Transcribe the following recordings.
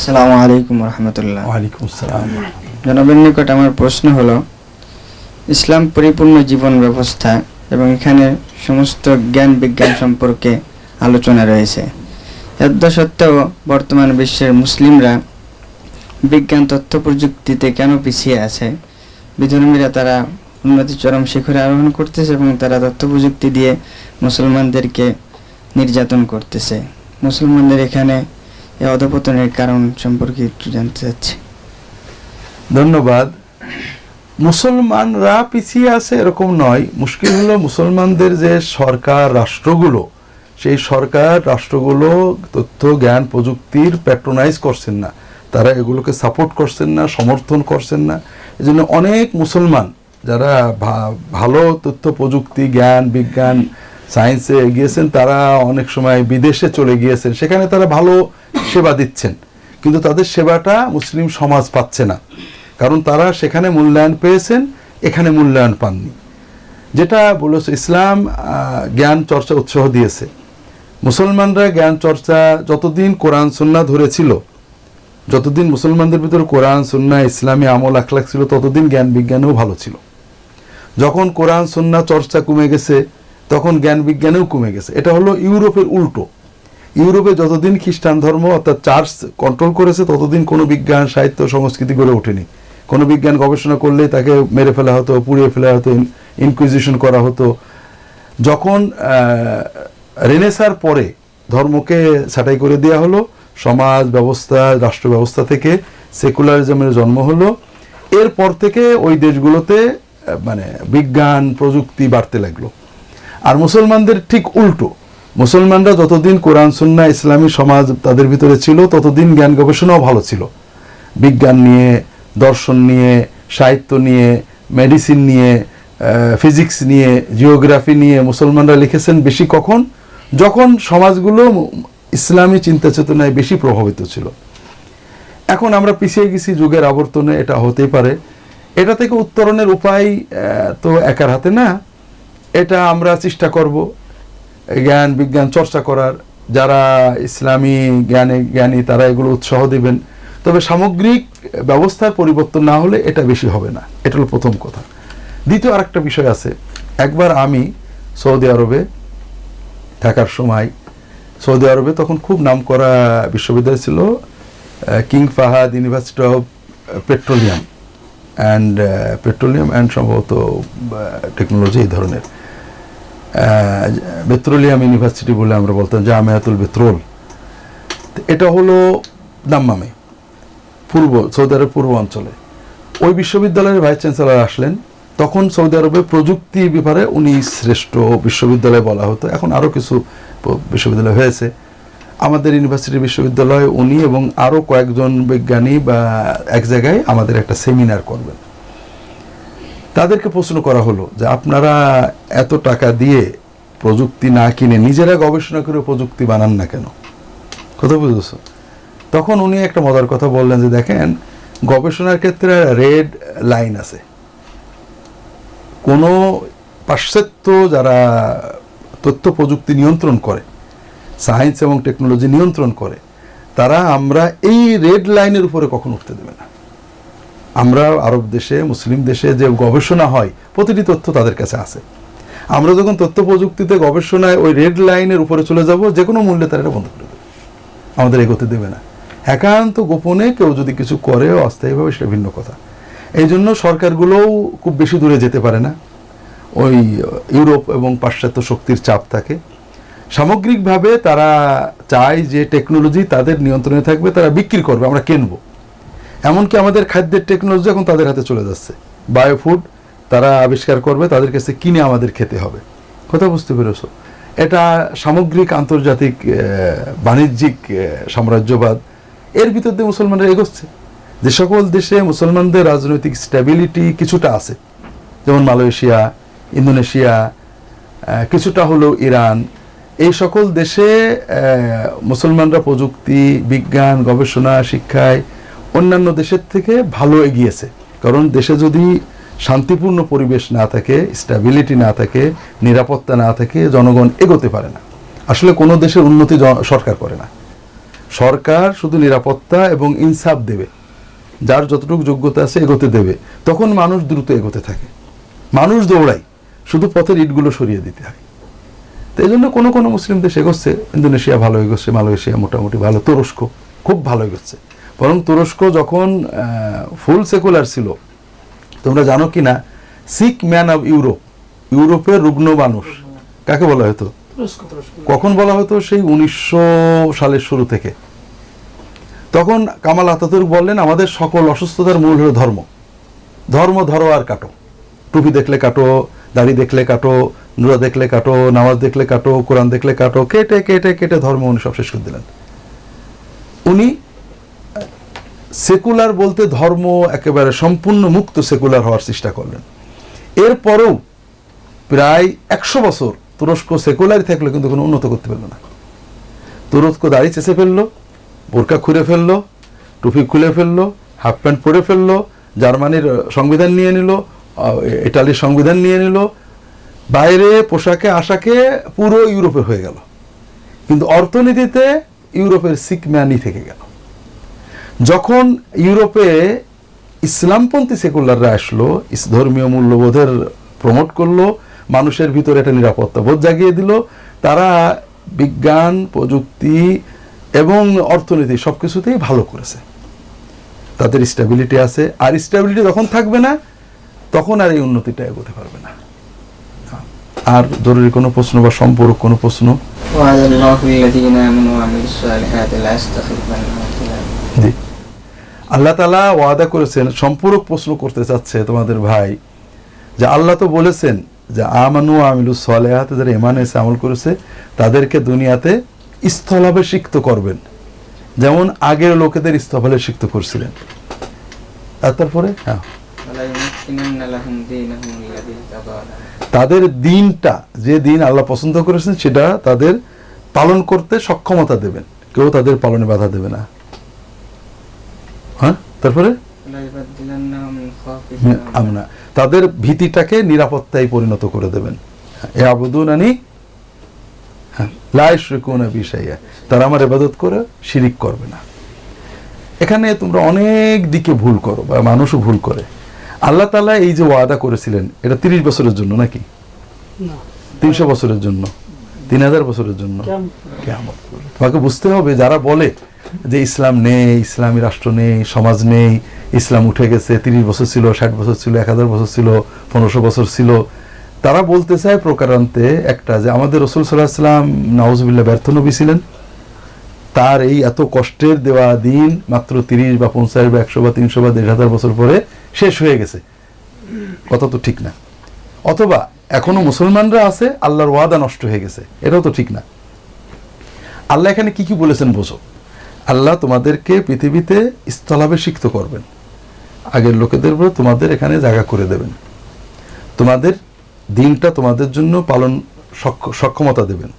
আসসালামু আলাইকুম রহমতুল্লাহ। ওয়ালাইকুম আসসালাম। জনাবের নিকট আমার প্রশ্ন হলো, ইসলাম পরিপূর্ণ জীবন ব্যবস্থা এবং এখানে সমস্ত জ্ঞান বিজ্ঞান সম্পর্কে আলোচনা রয়েছে। এত সত্ত্বেও বর্তমান বিশ্বের মুসলিমরা বিজ্ঞান তথ্য প্রযুক্তিতে কেন পিছিয়ে আছে? বিধর্মীরা তারা উন্নতি চরম শিখরে আরোহণ করতেছে এবং তারা তথ্য প্রযুক্তি দিয়ে মুসলমানদেরকে নির্যাতন করতেছে। মুসলমানদের এখানে এই অধপতনের কারণ সম্পর্কে একটু জানতে চাচ্ছি। ধন্যবাদ। মুসলমানরা পিছিয়ে আছে এরকম নয়, মুশকিল হলো মুসলমানদের যে সরকার রাষ্ট্রগুলো, সেই সরকার রাষ্ট্রগুলো তথ্য জ্ঞান প্রযুক্তির প্যাট্রোনাইজ করছেন না, তারা এগুলোকে সাপোর্ট করছেন না, সমর্থন করছেন না। এই জন্য অনেক মুসলমান যারা ভালো তথ্য প্রযুক্তি জ্ঞান বিজ্ঞান সায়েন্সে এগিয়েছেন, তারা অনেক সময় বিদেশে চলে গিয়েছেন, সেখানে তারা ভালো সেবা দিচ্ছেন, কিন্তু তাদের সেবাটা মুসলিম সমাজ পাচ্ছে না, কারণ তারা সেখানে মূল্যায়ন পেয়েছেন, এখানে মূল্যায়ন পাননি। যেটা বলেছে ইসলাম জ্ঞান চর্চা উৎসাহ দিয়েছে। মুসলমানরা জ্ঞান চর্চা যতদিন কোরআন সুন্নাহ ধরেছিল, যতদিন মুসলমানদের ভিতরে কোরআন সুন্নাহ ইসলামী আমল আখলাক ছিল, ততদিন জ্ঞান বিজ্ঞানেও ভালো ছিল। যখন কোরআন সুন্নাহ চর্চা কমে গেছে, তখন জ্ঞান বিজ্ঞানেও কমে গেছে। এটা হলো ইউরোপের উল্টো। ইউরোপে যতদিন খ্রিস্টান ধর্ম অর্থাৎ চার্চ কন্ট্রোল করেছে, ততদিন কোনো বিজ্ঞান সাহিত্য সংস্কৃতি গড়ে ওঠেনি। কোনো বিজ্ঞান গবেষণা করলে তাকে মেরে ফেলা হতো, পুড়িয়ে ফেলা হতো, ইনকুইজিশন করা হতো। যখন রেনেসার পরে ধর্মকে ছাঁটাই করে দেওয়া হলো, সমাজ ব্যবস্থা রাষ্ট্র ব্যবস্থা থেকে সেকুলারিজমের জন্ম হলো, এরপর থেকে ওই দেশগুলোতে মানে বিজ্ঞান প্রযুক্তি বাড়তে লাগলো। আর মুসলমানদের ঠিক উল্টো, মুসলমানরা যতদিন কোরআন সুন্নাহ ইসলামী সমাজ তাদের ভিতরে ছিল, ততদিন জ্ঞান গবেষণাও ভালো ছিল। বিজ্ঞান নিয়ে, দর্শন নিয়ে, সাহিত্য নিয়ে, মেডিসিন নিয়ে, ফিজিক্স নিয়ে, জিওগ্রাফি নিয়ে মুসলমানরা লিখেছেন বেশি। কখন? যখন সমাজগুলো ইসলামী চিন্তা চেতনায় বেশি প্রভাবিত ছিল। এখন আমরা পিছিয়ে গেছি যুগের আবর্তনে, এটা হতেই পারে। এটা থেকে উত্তরণের উপায় তো একার হাতে না, এটা আমরা চেষ্টা করব জ্ঞান বিজ্ঞান চর্চা করার। যারা ইসলামী জ্ঞানী তারা এগুলো উৎসাহ দেবেন, তবে সামগ্রিক ব্যবস্থার পরিবর্তন না হলে এটা বেশি হবে না। এটা হলো প্রথম কথা। দ্বিতীয় আরেকটা বিষয় আছে। একবার আমি সৌদি আরবে থাকার সময়, সৌদি আরবে তখন খুব নামকরা বিশ্ববিদ্যালয় ছিল king Fahad university of petroleum and সম্ভবত টেকনোলজি, এই ধরনের পেট্রোলিয়াম ইউনিভার্সিটি বলে আমরা বলতাম, জামিয়াতুল পেট্রোল। এটা হলো দাম্মামে, সৌদি আরবের পূর্ব অঞ্চলে। ওই বিশ্ববিদ্যালয়ের ভাইস চ্যান্সেলর আসলেন। তখন সৌদি আরবে প্রযুক্তি বিভাগে উনি শ্রেষ্ঠ বিশ্ববিদ্যালয় বলা হতো। এখন আরও কিছু বিশ্ববিদ্যালয় হয়েছে। আমাদের ইউনিভার্সিটি বিশ্ববিদ্যালয় উনি এবং আরও কয়েকজন বিজ্ঞানী বা এক জায়গায় আমাদের একটা সেমিনার করবেন। তাদেরকে প্রশ্ন করা হলো যে আপনারা এত টাকা দিয়ে প্রযুক্তি না কিনে নিজেরা গবেষণা করে প্রযুক্তি বানান না কেন? কথা বুঝেছ? তখন উনি একটা মজার কথা বললেন যে দেখেন, গবেষণার ক্ষেত্রে রেড লাইন আছে। কোনো পাশ্চাত্য যারা তথ্য প্রযুক্তি নিয়ন্ত্রণ করে, সায়েন্স এবং টেকনোলজি নিয়ন্ত্রণ করে, তারা আমরা এই রেড লাইনের উপরে কখনো উঠতে দেবে না। আমরা আরব দেশে, মুসলিম দেশে যে গবেষণা হয়, প্রতিটি তথ্য তাদের কাছে আছে। আমরা যখন তথ্য প্রযুক্তিতে গবেষণায় ওই রেড লাইনের উপরে চলে যাব, যে কোনো মূল্যে তারা এটা বন্ধ করে দেবে, আমাদের এগোতে দেবে না। একান্ত গোপনে কেউ যদি কিছু করে অস্থায়ীভাবে, সেটা ভিন্ন কথা। এই জন্য সরকারগুলোও খুব বেশি দূরে যেতে পারে না, ওই ইউরোপ এবং পাশ্চাত্য শক্তির চাপ থাকে। সামগ্রিকভাবে তারা চায় যে টেকনোলজি তাদের নিয়ন্ত্রণে থাকবে, তারা বিক্রি করবে, আমরা কিনবো। এমনকি আমাদের খাদ্যের টেকনোলজি এখন তাদের হাতে চলে যাচ্ছে। বায়োফুড তারা আবিষ্কার করবে, তাদের কাছে কিনে আমাদের খেতে হবে। কথা বুঝতে পেরেছ? এটা সামগ্রিক আন্তর্জাতিক বাণিজ্যিক সাম্রাজ্যবাদ, এর ভিতর দিয়ে মুসলমানরা এগোচ্ছে। যে সকল দেশে মুসলমানদের রাজনৈতিক স্ট্যাবিলিটি কিছুটা আছে, যেমন মালয়েশিয়া, ইন্দোনেশিয়া, কিছুটা হলো ইরান, এই সকল দেশে মুসলমানরা প্রযুক্তি বিজ্ঞান গবেষণা শিক্ষায় অন্যান্য দেশের থেকে ভালো এগিয়েছে। কারণ দেশে যদি শান্তিপূর্ণ পরিবেশ না থাকে, স্ট্যাবিলিটি না থাকে, নিরাপত্তা না থাকে, জনগণ এগোতে পারে না। আসলে কোনো দেশের উন্নতি সরকার করে না, সরকার শুধু নিরাপত্তা এবং ইনসাফ দেবে, যার যতটুকু যোগ্যতা আছে এগোতে দেবে, তখন মানুষ দ্রুত এগোতে থাকে, মানুষ দৌড়ায়, শুধু পথের ইটগুলো সরিয়ে দিতে হয়। তো এই জন্য কোনো কোনো মুসলিম দেশ এগোচ্ছে, ইন্দোনেশিয়া ভালো এগোচ্ছে, মালয়েশিয়া মোটামুটি ভালো, তুরস্ক খুব ভালো এগোচ্ছে। বরং তুরস্ক যখন ফুল সেকুলার ছিল, তোমরা জানো কি না, সিক ম্যান অফ ইউরোপ, ইউরোপের রুগ্ন মানুষ কাকে বলা হতো? কখন বলা হতো? সেই 1900 সালের শুরু থেকে। তখন কামাল আতাতুর্ক বললেন, আমাদের সকল অসুস্থতার মূল হলো ধর্ম, ধর্ম ধরো আর কাটো, টুপি দেখলে কাটো, দাড়ি দেখলে কাটো, নুরা দেখলে কাটো, নামাজ দেখলে কাটো, কোরআন দেখলে কাটো, কেটে কেটে কেটে ধর্ম উনি সব শেষ করে দিলেন। উনি সেকুলার বলতে ধর্ম একেবারে সম্পূর্ণ মুক্ত সেকুলার হওয়ার চেষ্টা করলেন। এরপরেও প্রায় 100 বছর তুরস্ক সেকুলারই থাকলো, কিন্তু কোনো উন্নত করতে পারলো না। তুরস্ক দাড়ি চেঁচে ফেললো, বোরকা খুলে ফেললো, টুপি খুলে ফেললো, হাফ প্যান্ট পরে ফেললো, জার্মানির সংবিধান নিয়ে নিল, ইটালির সংবিধান নিয়ে নিল, বাইরে পোশাকে আশাকে পুরো ইউরোপের হয়ে গেল, কিন্তু অর্থনীতিতে ইউরোপের সিকম্যানই থেকে গেল। যখন ইউরোপে ইসলামপন্থী সেকুলাররা আসলো, ধর্মীয় মূল্যবোধের প্রমোট করলো, মানুষের ভিতরে একটা নিরাপত্তা বোধ জাগিয়ে দিল, তারা বিজ্ঞান, প্রযুক্তি এবং অর্থনীতি সবকিছুতেই ভালো করেছে, তাদের স্টেবিলিটি আছে। আর স্টেবিলিটি যখন থাকবে না, তখন আর এই উন্নতিটা এগোতে পারবে না। আর জরুরি কোনো প্রশ্ন বা সম্পর্ক কোনো প্রশ্ন? জি, আল্লাহ তাআলা ওয়াদা করেছেন, সম্পূরক প্রশ্ন করতে চাচ্ছে তোমাদের ভাই, যে আল্লাহ তো বলেছেন যে আমানু আমিলুস সালিহাত, যারা ঈমান এনেছে আমল করেছে তাদেরকে দুনিয়াতে স্থলাভিষিক্ত করবেন, যেমন আগের লোকেদের স্থলাভিষিক্ত করছিলেন। আর তারপরে তাদের দিনটা, যে দিন আল্লাহ পছন্দ করেছেন সেটা তাদের পালন করতে সক্ষমতা দেবেন, কেউ তাদের পালনে বাধা দেবে না। হ্যাঁ, তারপরে আমরা তাদের ভীতিটাকে নিরাপত্তায় পরিণত করে দেবেন। ইয়াবুদুনানি লা ইউশরিকুনা বি শাইআ, তারা আমার ইবাদত করে শিরিক করবে না। এখানে তোমরা অনেক দিকে ভুল করো বা মানুষও ভুল করে। আল্লাহ তাআলা এই যে ওয়াদা করেছিলেন, এটা 30 বছরের জন্য নাকি? 300 বছরের জন্য, 3000 বছরের জন্য, কিয়ামত। তোমাকে বুঝতে হবে, যারা বলে যে ইসলাম নেই, ইসলামী রাষ্ট্র নেই, সমাজ নেই, ইসলাম উঠে গেছে, 30 বছর ছিল, 60 বছর ছিল, 1000 বছর ছিল, 1500 বছর ছিল, তারা বলতে চায় প্রকারান্তে একটা, যে আমাদের রাসূল সাল্লাল্লাহু আলাইহি ওয়াসাল্লাম নাউজুবিল্লাহ ব্যর্থ নবী ছিলেন, তার এই এত কষ্টের দেওয়া দিন মাত্র 30 বা 50 বা 100 বা 300 বা 1500 বছর পরে শেষ হয়ে গেছে। কথা তো ঠিক না। অথবা এখনো মুসলমানরা আছে, আল্লাহর ওয়াদা নষ্ট হয়ে গেছে, এটাও তো ঠিক না। আল্লাহ এখানে কি কি বলেছেন বোঝো। আল্লাহ তোমাদেরকে পৃথিবীতে স্থলাভিষিক্ত করবেন, আগের লোকেদের উপর তোমাদের এখানে জায়গা করে দেবেন, তোমাদের দিনটা তোমাদের জন্য পালন সক্ষমতা দেবেন,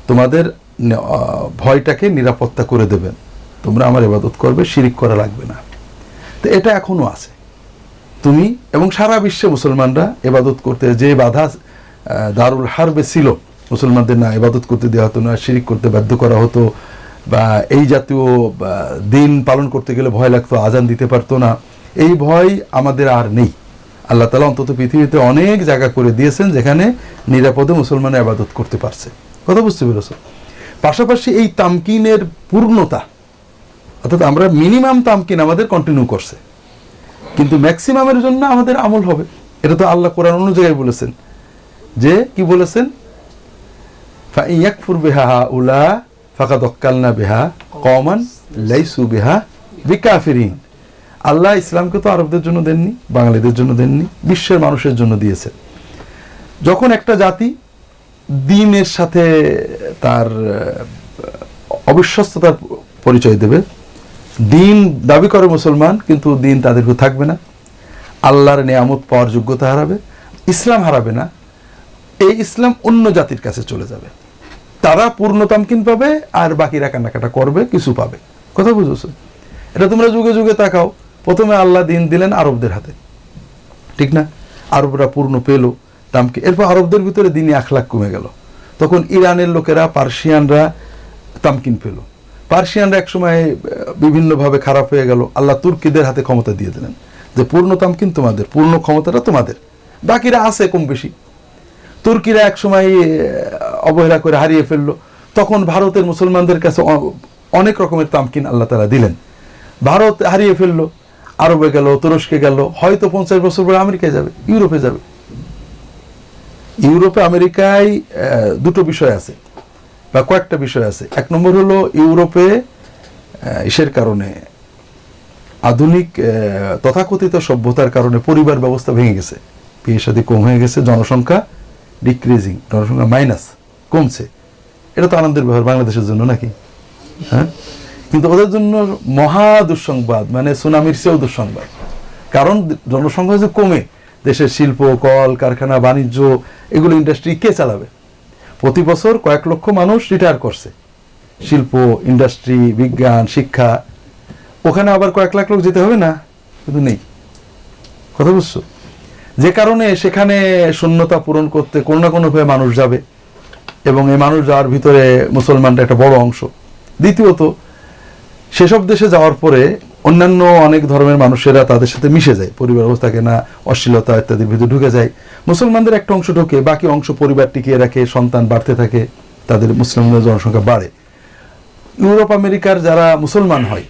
তোমাদের ভয়টাকে নিরাপত্তা করে দেবেন, তোমরা আমার ইবাদত করবে, শিরিক করা লাগবে না। তো এটা এখনো আছে। তুমি এবং সারা বিশ্বে মুসলমানরা ইবাদত করতে, যে বাধা দারুল হারবে ছিল, মুসলমানদের না ইবাদত করতে দেওয়া হতো না, শিরিক করতে বাধ্য করা হতো, বা এই জাতীয় দিন পালন করতে গেলে ভয় লাগতো, আজান দিতে পারতো না, এই ভয় আমাদের আর নেই। আল্লাহ তাআলা অন্তত পৃথিবীতে অনেক জায়গা করে দিয়েছেন যেখানে নিরাপদে মুসলমানের ইবাদত করতে পারছে। কথা বুঝতে পেরেছো? পাশাপাশি এই তামকিনের পূর্ণতা, অর্থাৎ আমরা মিনিমাম তামকিন আমাদের কন্টিনিউ করছে, কিন্তু ম্যাক্সিমামের জন্য আমাদের আমল হবে। এটা তো আল্লাহ কোরআন অন্য জায়গায় বলেছেন, যে কি বলেছেন, ফাইয়াকফুর বিহা হাউলা ফাকাদ ওয়াক্কালনা বিহা কওমান লাইসু বিহা বিকাফিরিন। আল্লাহ ইসলামকে তো আরবদের জন্য দেননি, বাঙালিদের জন্য দেননি, বিশ্বের মানুষের জন্য দিয়েছেন। যখন একটা জাতি দ্বীনের সাথে তার অবিশ্বস্ততার পরিচয় দেবে, দ্বীন দাবি করে মুসলমান, কিন্তু দ্বীন তাদের থাকবে না, আল্লাহর নিয়ামত পাওয়ার যোগ্যতা হারাবে, ইসলাম হারাবে না, এই ইসলাম অন্য জাতির কাছে চলে যাবে, তারা পূর্ণ তামকিন পাবে, আর বাকিরা কান্নাকাটা করবে, কিছু পাবে। কথা বুঝেছো? এটা তোমরা যুগে যুগে তাকাও, প্রথমে আল্লাহ দিন দিলেন আরবদের হাতে, ঠিক না? আরবরা পূর্ণ পেল তামকিন, এরপর আরবদের ভিতরে দিনই আখলাক কমে গেল, তখন ইরানের লোকেরা, পার্সিয়ানরা তামকিন পেল, পার্সিয়ানরা একসময় বিভিন্নভাবে খারাপ হয়ে গেল, আল্লাহ তুর্কিদের হাতে ক্ষমতা দিয়ে দিলেন যে পূর্ণ তামকিন তোমাদের, পূর্ণ ক্ষমতাটা তোমাদের, বাকিরা আছে কম বেশি। তুর্কিরা একসময় অবহেলা করে হারিয়ে ফেললো, তখন ভারতের মুসলমানদের কাছে অনেক রকমের তামকিন আল্লাহ তাআলা দিলেন। ভারত হারিয়ে ফেললো, আরবে গেল, তুরস্কে গেল, হয়তো 50 বছর পরে আমেরিকায় যাবে, ইউরোপে যাবে। ইউরোপে আমেরিকায় দুটো বিষয় আছে বা কয়েকটা বিষয় আছে। এক নম্বর হলো ইউরোপে ইসের কারণে, আধুনিক তথাকথিত সভ্যতার কারণে পরিবার ব্যবস্থা ভেঙে গেছে, বিয়ে শাদী কম হয়ে গেছে, জনসংখ্যা ডিক্রিজিং, জনসংখ্যা মাইনাস, কমছে। এটা তো আনন্দের ব্যাপার বাংলাদেশের জন্য নাকি, হ্যাঁ? কিন্তু ওদের জন্য মহা দুঃসংবাদ, মানে সুনামির চেয়েও দুঃসংবাদ। কারণ জনসংখ্যা যে কমে, দেশের শিল্প, কল কারখানা, বাণিজ্য, এগুলো ইন্ডাস্ট্রি কে চালাবে? প্রতি বছর কয়েক লক্ষ মানুষ রিটায়ার করছে, শিল্প, ইন্ডাস্ট্রি, বিজ্ঞান, শিক্ষা, ওখানে আবার কয়েক লাখ লোক যেতে হবে না, কিন্তু নেই। কথা বুঝছো? যে কারণে সেখানে শূন্যতা পূরণ করতে কোনো না কোনোভাবে মানুষ যাবে, এবং এই মানুষ যাওয়ার ভিতরে মুসলমানরা একটা বড় অংশ। দ্বিতীয়ত, সেসব দেশে যাওয়ার পরে অন্যান্য অনেক ধর্মের মানুষেরা তাদের সাথে মিশে যায়, পরিবার অবস্থা থাকে না, অশ্লীলতা ইত্যাদির ভিতরে ঢুকে যায়। মুসলমানদের একটা অংশ ঢুকে, বাকি অংশ পরিবার টিকিয়ে রাখে, সন্তান বাড়তে থাকে, তাদের মুসলিমদের জনসংখ্যা বাড়ে। ইউরোপ আমেরিকার যারা মুসলমান হয়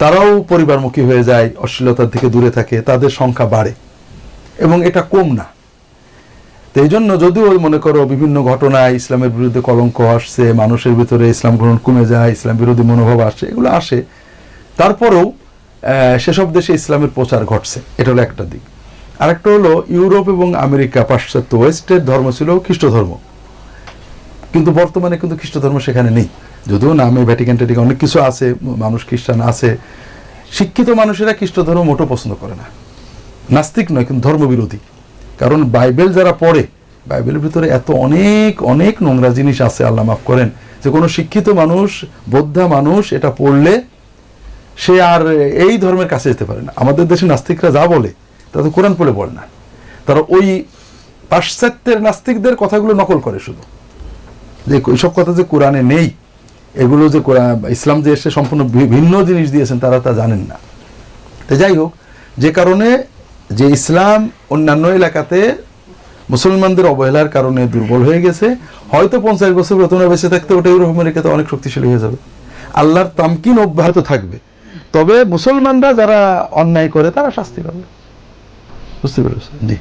তারাও পরিবারমুখী হয়ে যায়, অশ্লীলতার থেকে দূরে থাকে, তাদের সংখ্যা বাড়ে, এবং এটা কম না। তো এই জন্য যদিও মনে করো বিভিন্ন ঘটনায় ইসলামের বিরুদ্ধে কলঙ্ক আসছে, মানুষের ভিতরে ইসলাম গ্রহণ কমে যায়, ইসলাম বিরোধী মনোভাব আসছে, এগুলো আসে, তারপরেও সেসব দেশে ইসলামের প্রচার ঘটছে। এটা হলো একটা দিক। আরেকটা হলো ইউরোপ এবং আমেরিকা, পাশ্চাত্য ওয়েস্টের ধর্ম ছিল খ্রিস্ট ধর্ম, কিন্তু বর্তমানে কিন্তু খ্রিস্ট ধর্ম সেখানে নেই। যদিও নামে ভ্যাটিকান ট্যাটিকান অনেক কিছু আছে, মানুষ খ্রিস্টান আছে, শিক্ষিত মানুষেরা খ্রিস্ট ধর্ম মোটেও পছন্দ করে না। নাস্তিক নয়, কিন্তু ধর্মবিরোধী। কারণ বাইবেল যারা পড়ে, বাইবেলের ভিতরে এত অনেক অনেক নোংরা জিনিস আছে, আল্লাহ মাফ করেন, যে কোনো শিক্ষিত মানুষ, বোদ্ধা মানুষ এটা পড়লে সে আর এই ধর্মের কাছে যেতে পারে না। আমাদের দেশে নাস্তিকরা যা বলে তা তো কোরআন পড়ে বলে না, তারা ওই পাশ্চাত্যের নাস্তিকদের কথাগুলো নকল করে শুধু, যে এইসব কথা যে কোরআনে নেই, এগুলো যে ইসলাম যে এসে সম্পূর্ণ ভিন্ন জিনিস দিয়েছেন তারা তা জানেন না। তো যাই হোক, যে কারণে যে ইসলাম অন্যান্য এলাকাতে মুসলমানদের অবহেলার কারণে দুর্বল হয়ে গেছে, হয়তো 50 বছর তোমরা বেঁচে থাকতে ওটা ইউরোপ আমেরিকাতে অনেক শক্তিশালী হয়ে যাবে, আল্লাহর তামকিন অব্যাহত থাকবে। তবে মুসলমানরা যারা অন্যায় করে তারা শাস্তি পাবে। বুঝতে পেরেছ? জি।